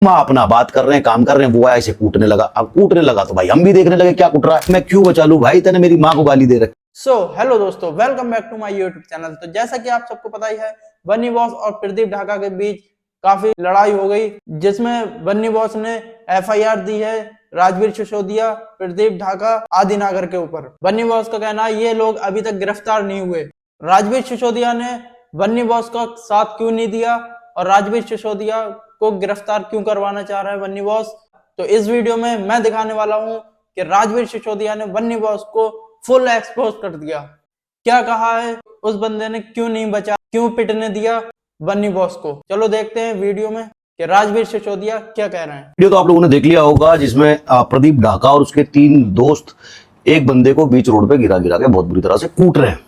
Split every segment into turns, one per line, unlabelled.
माँ अपना बात कर रहे हैं, काम कर रहे हैं, वो ऐसे कूटने लगा। अब कूटने लगा तो भाई हम भी देखने लगे क्या कूट रहा है। मैं क्यों बचा लूं भाई, तेने मेरी माँ को गाली दे रखी।
हेलो दोस्तों, welcome back to my YouTube channel. तो जैसा कि आप सबको पता ही है, बन्नी बॉस और प्रदीप ढाका के बीच काफी लड़ाई हो गई, जिसमें बन्नी बॉस ने एफआईआर दी है राजवीर सिसोदिया, प्रदीप ढाका, आदि नागर के ऊपर। बन्नी बॉस का कहना है ये लोग अभी तक गिरफ्तार नहीं हुए। राजवीर सिसोदिया ने बन्नी बॉस का साथ क्यों नहीं दिया और राजवीर सिसोदिया को गिरफ्तार क्यों करवाना चाह रहा है बन्नी बॉस, तो इस वीडियो में मैं दिखाने वाला हूं कि राजवीर सिसोदिया ने बन्नी बॉस को फुल एक्सपोज कर दिया। क्या कहा है उस बंदे ने, क्यों नहीं बचा, क्यों पिटने दिया बन्नी बॉस को। चलो देखते हैं वीडियो में कि राजवीर सिसोदिया क्या कह रहे हैं।
वीडियो तो आप लोगों ने देख लिया होगा, जिसमें प्रदीप ढाका और उसके 3 दोस्त एक बंदे को बीच रोड पे गिरा गिरा के बहुत बुरी तरह से कूट रहे हैं।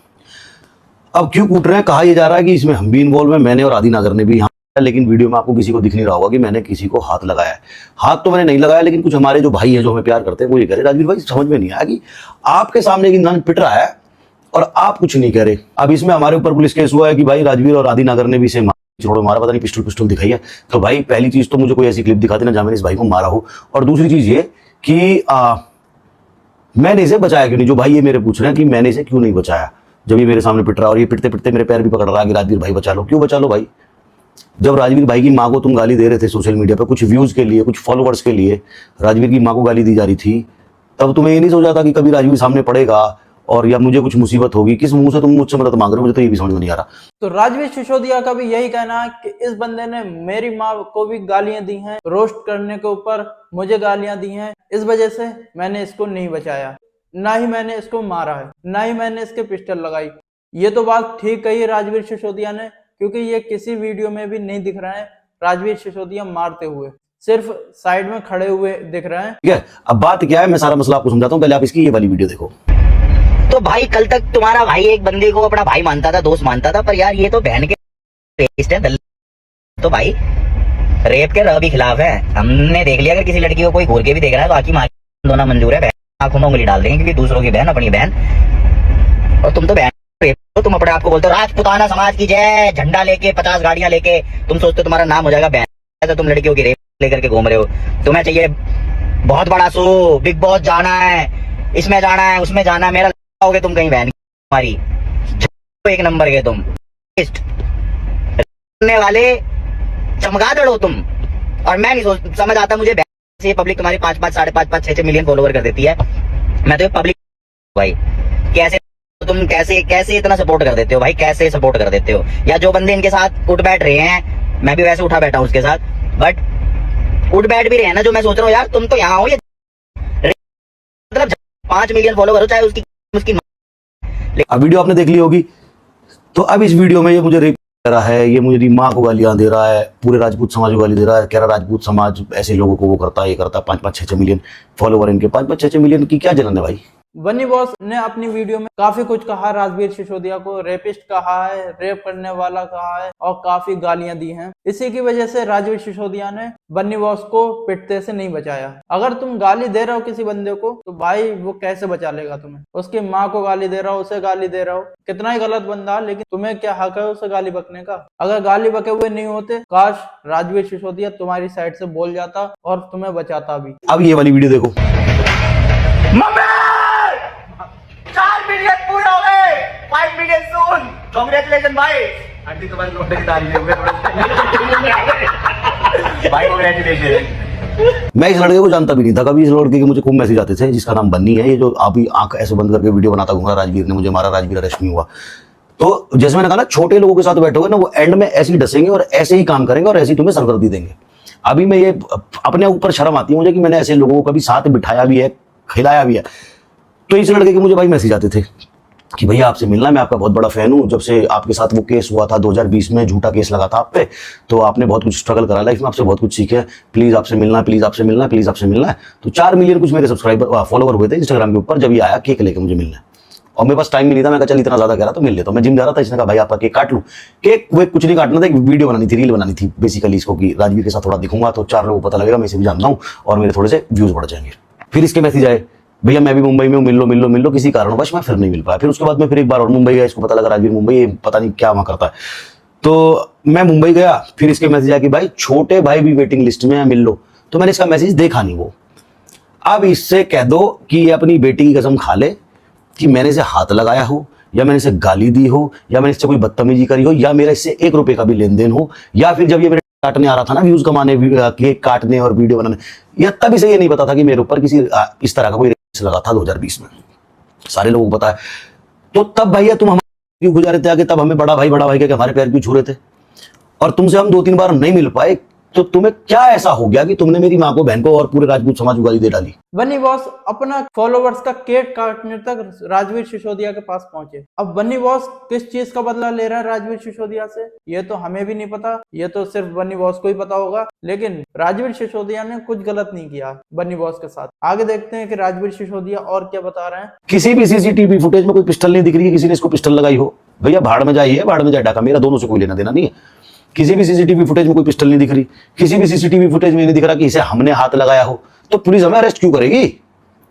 अब क्यों कूट रहे हैं, कहा यह जा रहा है कि इसमें हम भी इन्वॉल्व हैं, मैंने और आदि नागर ने भी। लेकिन वीडियो में आपको किसी को दिख नहीं रहा होगा कि मैंने किसी को हाथ लगाया है। हाथ तो मैंने नहीं लगाया, लेकिन कुछ हमारे जो भाई हैं जो हमें प्यार करते हैं वो ये कह रहे राजवीर भाई समझ में नहीं आया कि आपके सामने एक इंसान पिट रहा है और आप कुछ नहीं कह रहे। अब इसमें हमारे ऊपर पुलिस केस हुआ है कि भाई राजवीर और आदि नागर ने भी इसे मारा, पता नहीं पिस्टल दिखाई है। तो भाई पहली चीज तो मुझे कोई ऐसी क्लिप दिखा देना जहां मैंने इस भाई को मारा हो, और दूसरी चीज ये कि मैंने इसे बचाया क्यों नहीं। जो भाई ये मेरे पूछ रहे हैं कि मैंने इसे क्यों नहीं बचाया, जब ये मेरे सामने पिट रहा और ये पिटते पिटते मेरे पैर भी पकड़ रहा है कि राजवीर भाई बचा लो। क्यों बचा लो भाई, जब राजवीर भाई की माँ को तुम गाली दे रहे थे सोशल मीडिया पे कुछ व्यूज के लिए, कुछ फॉलोअर्स के लिए, राजवीर की माँ को गाली दी जा रही थी, तब तुम्हें ये नहीं सोचा था कि कभी राजवीर सामने पड़ेगा और या मुझे कुछ मुसीबत होगी। किस मुंह से तुम मुझसे मदद मांग रहे हो, मुझे तो ये भी समझ में नहीं आ रहा।
तो राजवीर सिसोदिया का भी यही कहना है कि इस बंदे ने मेरी माँ को भी गालियां दी हैं, रोस्ट करने के ऊपर मुझे गालियां दी हैं, इस वजह से मैंने इसको नहीं बचाया, ना ही मैंने इसको मारा है, ना ही मैंने इसके पिस्टल लगाई। ये तो बात ठीक कही राजवीर सिसोदिया ने, क्योंकि ये किसी वीडियो में भी नहीं दिख रहा है राजवीर सिसोदिया मारते हुए, सिर्फ साइड में खड़े हुए दिख रहे हैं।
ठीक है, अब बात क्या है मैं सारा मसला आपको समझाता हूँ, पहले आप इसकी ये वाली वीडियो देखो।
तो भाई कल तक तुम्हारा भाई एक बंदे को अपना भाई मानता था, दोस्त मानता था, पर यार ये तो बहन के पेस्ट है। तो भाई रेप के र भी खिलाफ है। हमने देख लिया अगर किसी लड़की को कोई घूर के भी देख रहा है तो आंखें मार दोना मंजूर है। बहन आंखों में उंगली डाल देंगे क्योंकि दूसरों की बहन अपनी बहन। और तुम तो बहन, तो तुम अपने आप को बोलते हो राजपूताना समाज की जय, झंडा लेके 50 गाड़ियां लेके, तुम सोचते हो तुम्हारा नाम हो जाएगा बहन। तो तुम लड़कियों की रेप लेकर के घूम रहे हो। तुम्हें चाहिए बहुत बड़ा शो, बिग बॉस जाना है, इसमें जाना है, उसमें जाना है, मेरा होगे तुम कहीं बहन हमारी एक नंबर के तुम वाले चमगादड़ हो तुम। और मैं नहीं समझ आता मुझे से पब्लिक तुम्हारी 5-5, 5.5, 6 मिलियन फॉलोवर कर देती है। मैं तो पब्लिक भाई कैसे तुम कैसे इतना सपोर्ट कर देते हो भाई, कैसे सपोर्ट कर देते हो। या जो बंदे इनके साथ उठ बैठ रहे हैं, मैं भी वैसे उठा बैठा हूं उसके साथ, बट उठ बैठ भी रहे हैं ना, जो मैं सोच रहा हूँ यार तुम तो यहाँ हो, ये मतलब 5 मिलियन फॉलोवर हो चाहे उसकी।
अब वीडियो आपने देख ली होगी, तो अब इस वीडियो में ये मुझे रेप कर रहा है, ये मुझे माँ को गालियां दे रहा है, पूरे राजपूत समाज को गाली दे रहा है, कह रहा राजपूत समाज ऐसे लोगों को वो करता है, ये करता है। 5-5, 6-6 मिलियन फॉलोवर इनके, 5-5, 6-6 मिलियन की क्या जलन है भाई।
बन्नी बॉस ने अपनी वीडियो में काफी कुछ कहा, राजवीर सिसोदिया को रेपिस्ट कहा है, रेप करने वाला कहा है और काफी गालियां दी हैं। इसी की वजह से राजवीर सिसोदिया ने बन्नी बॉस को पिटते से नहीं बचाया। अगर तुम गाली दे रहे हो किसी बंदे को तो भाई वो कैसे बचा लेगा तुम्हें। उसकी माँ को गाली दे रहा हो, उसे गाली दे रहा हो, कितना ही गलत बंदा, लेकिन तुम्हें क्या हक है उसे गाली बकने का। अगर गाली बके हुए नहीं होते, काश राजवीर सिसोदिया तुम्हारी साइड से बोल जाता और तुम्हें बचाता भी।
अब ये वाली वीडियो देखो।
4 मिलियन पूरे हो गए, 5 मिलियन सून, कांग्रेचुलेशन भाई। आंटी तुम्हारी नोट की तारीफ है भाई, कांग्रेचुलेशन।
मैं इस लड़के को जानता भी नहीं था कभी। इस लड़के के मुझे खूब मैसेज आते थे, जिसका नाम बन्नी है, ये जो अभी आंख ऐसे बंद करके वीडियो बनाता घूम रहा, राजवीर ने मुझे मारा, राजवीर अरेस्ट नहीं हुआ। तो जैसे मैंने कहा ना, छोटे लोगों के साथ बैठोगे ना, वो एंड में ऐसे ही डसेंगे और ऐसे ही काम करेंगे और ऐसे ही तुम्हें सरगर्दी देंगे। अभी मैं ये अपने ऊपर शर्म आती है मुझे कि मैंने ऐसे लोगों को कभी साथ बिठाया भी है, खिलाया भी है। तो इस लड़के के मुझे भाई मैसेज आते थे कि भैया आपसे मिलना, मैं आपका बहुत बड़ा फैन हूं, जब से आपके साथ वो केस हुआ था 2020 में, झूठा केस लगा था आप पे, तो आपने बहुत कुछ स्ट्रगल करा लाइफ में, आपसे बहुत कुछ सीखे, प्लीज आपसे मिलना, प्लीज आपसे मिलना, प्लीज आपसे मिलना है। तो 4 मिलियन कुछ मेरे सब्सक्राइबर फॉलोवर हुए थे इंस्टाग्राम के ऊपर जब ये आया केक लेके मुझे मिलना। और मेरे पास टाइम भी नहीं था, मैं कहा चल इतना ज्यादा कह रहा तो मिल लेता हूं। मैं जिम जा रहा था, इसने कहा भाई आपका केक काट लूं। केक वो कुछ नहीं काटना था, एक वीडियो बनानी थी, रील बनानी थी बेसिकली इसको, कि राजवीर के साथ थोड़ा दिखूंगा तो 4 लोगों को पता लगेगा मैं इसे भी जानता हूं और मेरे थोड़े से व्यूज बढ़ जाएंगे। फिर इसके मैसेज आए, भैया मैं भी मुंबई में हूँ, मिल लो, किसी कारणवश मैं फिर नहीं मिल पाया। फिर उसके बाद में फिर एक बार और मुंबई गया, इसको पता लगा राजवीर मुंबई, पता नहीं क्या वहां करता है। तो मैं मुंबई गया, फिर इसके मैसेज आया कि भाई छोटे भाई भी वेटिंग लिस्ट में है, मिल लो। तो मैंने इसका मैसेज देखा नहीं वो। अब इससे कह दो कि ये अपनी बेटी की कसम खा ले कि मैंने इसे हाथ लगाया हो, या मैंने इसे गाली दी हो, या मैंने इससे कोई बदतमीजी करी हो, या मेरा इससे 1 रुपए का भी लेन देन हो, या फिर जब ये मेरे काटने आ रहा था ना, व्यूज कमाने, केक काटने और वीडियो बनाने, या तब इसे ये नहीं पता था कि मेरे ऊपर किसी इस तरह का कोई रेस लगा था 2020 में। सारे लोगों को पता है। तो तब भैया तुम हमारे क्यों गुजारे थे आगे, तब हमें बड़ा भाई कह के हमारे पैर क्यों छू रहे थे, और तुमसे हम 2-3 बार नहीं मिल पाए, तो तुम्हें क्या ऐसा हो गया कि तुमने मेरी माँ को, बहन को और पूरे राजपूत समाज को गाली दे डाली।
बन्नी बॉस अपना फॉलोवर्स का केक काटने तक राजवीर सिसोदिया के पास पहुंचे। अब बन्नी बॉस किस चीज का बदला ले रहा है राजवीर सिसोदिया से, ये तो हमें भी नहीं पता, ये तो सिर्फ बन्नी बॉस को ही पता होगा। लेकिन राजवीर सिसोदिया ने कुछ गलत नहीं किया बन्नी बॉस के साथ। आगे देखते हैं कि राजवीर सिसोदिया और क्या बता रहे हैं।
किसी भी सीसीटीवी फुटेज में कोई पिस्टल नहीं दिख रही है, किसी ने इसको पिस्टल लगाई हो। भैया भाड़ में जाइए, भाड़ में जाए डाका, मेरा दोनों से कोई लेना देना नहीं है। किसी भी सीसीटीवी फुटेज में कोई पिस्टल नहीं दिख रही, किसी भी सीसीटीवी फुटेज में नहीं दिख रहा कि इसे हमने हाथ लगाया हो, तो पुलिस हमें अरेस्ट क्यों करेगी।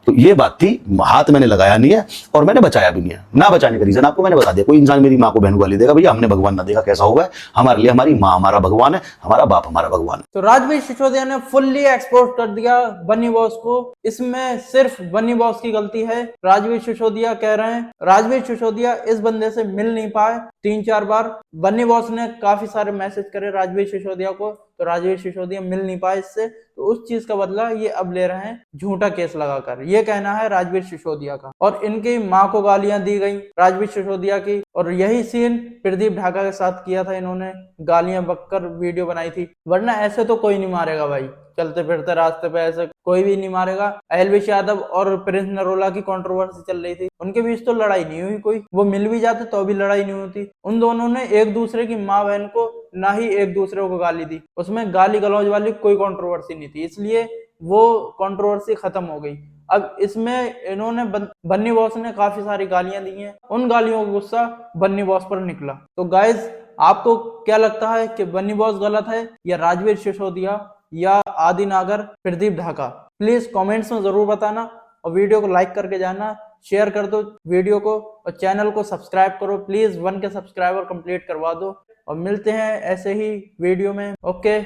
तो ये बात थी, हाथ मैंने लगाया नहीं है और मैंने बचाया भी नहीं है। ना बचाने का रीजन आपको मैंने बता दिया। कोई इंसान मेरी माँ को बहन को गाली देगा, भैया हमने भगवान ना देखा कैसा होगा, हमारे लिए हमारी माँ हमारा भगवान है, हमारा बाप हमारा भगवान है।
तो राजवीर सिसोदिया ने फुल्ली एक्सपोज कर दिया बन्नी बॉस को। इसमें सिर्फ बन्नी बॉस की गलती है। राजवीर सिसोदिया कह रहे हैं राजवीर सिसोदिया इस बंदे से मिल नहीं पाए 3-4 बार। बन्नी बॉस ने काफी सारे मैसेज करे राजवीर सिसोदिया को, तो राजवीर सिसोदिया मिल नहीं पाए इससे। तो उस चीज का बदला ये अब ले रहे हैं झूठा केस लगाकर, ये कहना है राजवीर सिसोदिया का। और इनकी माँ को गालियां दी गई राजवीर सिसोदिया की, और यही सीन प्रदीप ढाका के साथ किया था इन्होंने, गालियां बककर वीडियो बनाई थी। वरना ऐसे तो कोई नहीं मारेगा भाई, चलते फिरते रास्ते पे ऐसे कोई भी नहीं मारेगा। अहलविश यादव और प्रिंस नरोला की कंट्रोवर्सी चल रही थी, उनके बीच तो लड़ाई नहीं हुई कोई, वो मिल भी जाते तो भी लड़ाई नहीं होती। उन दोनों ने एक दूसरे की माँ बहन को ना ही एक दूसरे को गाली दी, उसमें गाली गलौज वाली कोई कंट्रोवर्सी नहीं थी, इसलिए वो कंट्रोवर्सी खत्म हो गई। अब इसमें इन्होंने बन्नी बॉस ने काफी सारी गालियां दी हैं, उन गालियों का गुस्सा बन्नी बॉस पर निकला। तो गाइज आपको क्या लगता है कि बन्नी बॉस गलत है या राजवीर सिसोदिया या आदि नागर प्रदीप ढाका? प्लीज कमेंट्स में जरूर बताना, और वीडियो को लाइक करके जाना, शेयर कर दो वीडियो को, और चैनल को सब्सक्राइब करो प्लीज। 1 के सब्सक्राइबर कंप्लीट करवा दो, और मिलते हैं ऐसे ही वीडियो में। Okay,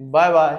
bye bye.